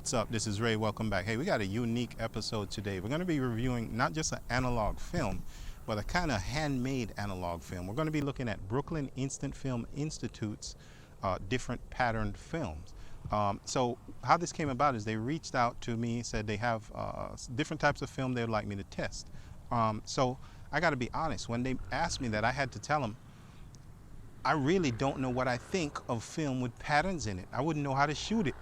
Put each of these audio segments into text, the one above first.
What's up? This is Ray. Welcome back. Hey, we got a unique episode today. We're going to be reviewing not just an analog film, but a kind of handmade analog film. We're going to be looking at Brooklyn Instant Film Institute's different patterned films. So how this came about is they reached out to me, said they have different types of film they would like me to test. So I got to be honest, when they asked me that, I had to tell them, I really don't know what I think of film with patterns in it. I wouldn't know how to shoot it.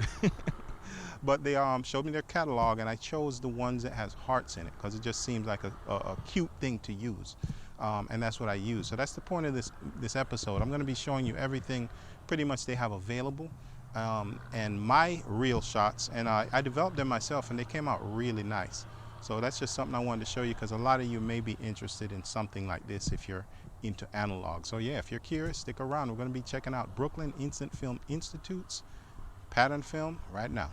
But they showed me their catalog, and I chose the ones that has hearts in it because it just seems like a cute thing to use. And that's what I use. So that's the point of this episode. I'm going to be showing you everything pretty much they have available and my real shots. And I developed them myself, and they came out really nice. So that's just something I wanted to show you because a lot of you may be interested in something like this if you're into analog. So yeah, if you're curious, stick around. We're going to be checking out Brooklyn Instant Film Institute's pattern film right now.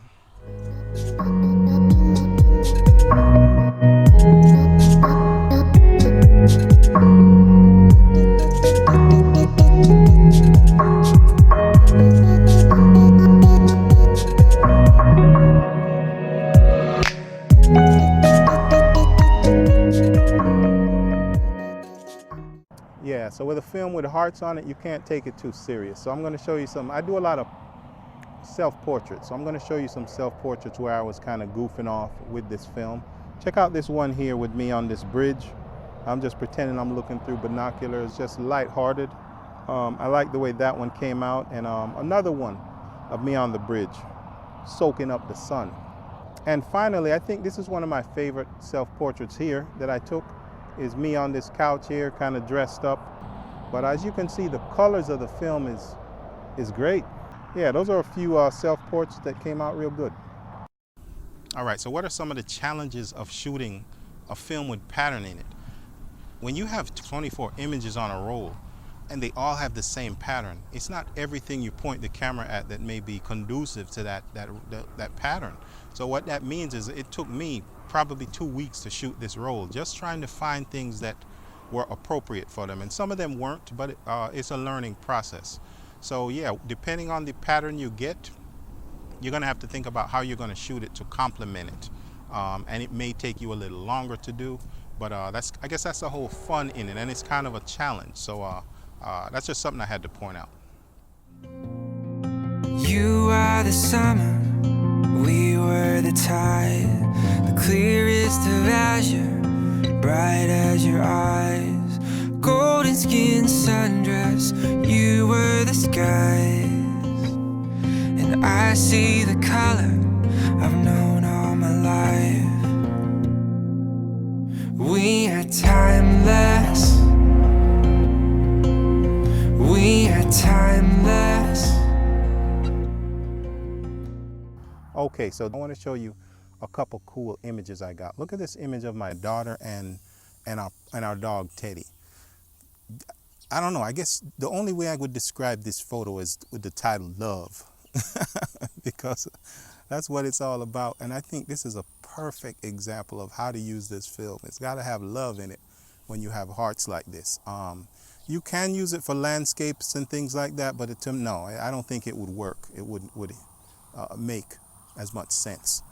Yeah, so with a film with hearts on it, you can't take it too serious. So I'm going to show you some. I do a lot of self-portraits. So I'm going to show you some self-portraits where I was kind of goofing off with this film. Check out this one here with me on this bridge. I'm just pretending I'm looking through binoculars, just lighthearted. I like the way that one came out. And another one of me on the bridge, soaking up the sun. And finally, I think this is one of my favorite self-portraits here that I took, is me on this couch here, kind of dressed up. But as you can see, the colors of the film is great. Yeah, those are a few self-portraits that came out real good. All right, so what are some of the challenges of shooting a film with pattern in it? When you have 24 images on a roll and they all have the same pattern, it's not everything you point the camera at that may be conducive to that pattern. So what that means is it took me probably 2 weeks to shoot this roll, just trying to find things that were appropriate for them. And some of them weren't, but it's a learning process. So yeah, depending on the pattern you get, you're gonna have to think about how you're gonna shoot it to complement it. And it may take you a little longer to do, but I guess that's the whole fun in it, and it's kind of a challenge. So that's just something I had to point out. You are the summer, we were the tide, the clearest of azure, bright as your eyes. Golden skin sundress, you were the skies. And I see the color I've known all my life. We are timeless. We are timeless. Okay, so I want to show you a couple cool images I got. Look at this image of my daughter and our dog Teddy. I don't know, I guess the only way I would describe this photo is with the title Love, because that's what it's all about. And I think this is a perfect example of how to use this film. It's got to have love in it when you have hearts like this. You can use it for landscapes and things like that, but no, I don't think it would work. It wouldn't make as much sense.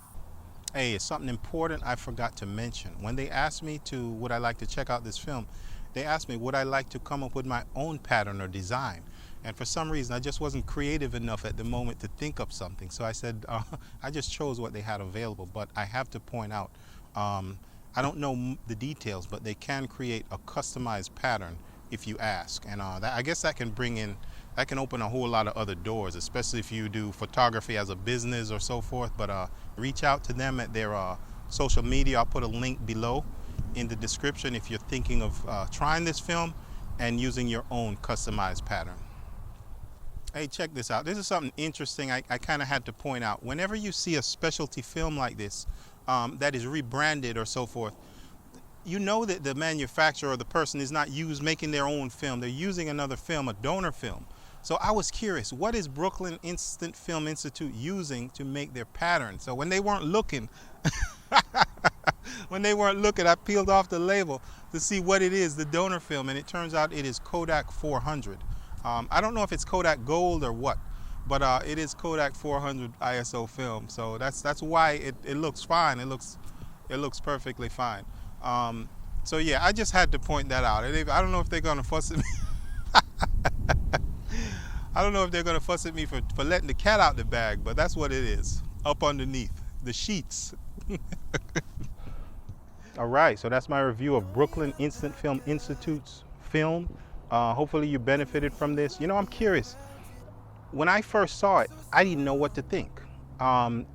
Hey, it's something important I forgot to mention. When they asked me would I like to check out this film, they asked me, would I like to come up with my own pattern or design? And for some reason, I just wasn't creative enough at the moment to think of something. So I said, I just chose what they had available. But I have to point out, I don't know the details, but they can create a customized pattern if you ask. And I guess that can open a whole lot of other doors, especially if you do photography as a business or so forth. But reach out to them at their social media. I'll put a link below in the description if you're thinking of trying this film and using your own customized pattern. Hey, check this out. This is something interesting I kind of had to point out. Whenever you see a specialty film like this that is rebranded or so forth, you know that the manufacturer or the person is not making their own film. They're using another film, a donor film. So I was curious, what is Brooklyn Instant Film Institute using to make their pattern? So when they weren't looking, I peeled off the label to see what it is, the donor film, and it turns out it is Kodak 400. I don't know if it's Kodak Gold or what, but it is Kodak 400 ISO film, so that's why it looks fine. It looks perfectly fine. So yeah, I just had to point that out. I don't know if they're gonna fuss at me. I don't know if they're gonna fuss at me for letting the cat out the bag, but that's what it is. Up underneath the sheets. All right, so that's my review of Brooklyn Instant Film Institute's film. Hopefully you benefited from this. You know, I'm curious. When I first saw it, I didn't know what to think.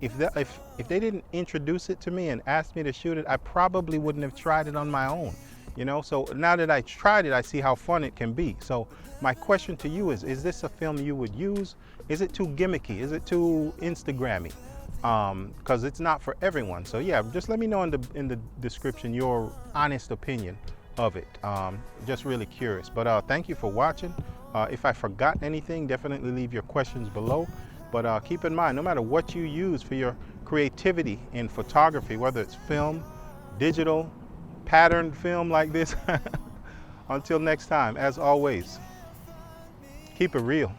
If they didn't introduce it to me and ask me to shoot it, I probably wouldn't have tried it on my own. You know, so now that I tried it, I see how fun it can be. So my question to you is this a film you would use? Is it too gimmicky? Is it too Instagrammy? Because it's not for everyone. So yeah, just let me know in the description your honest opinion of it. Just really curious. But thank you for watching. If I forgot anything, definitely leave your questions below. But keep in mind, no matter what you use for your creativity in photography, whether it's film, digital, patterned film like this, until next time, as always, keep it real.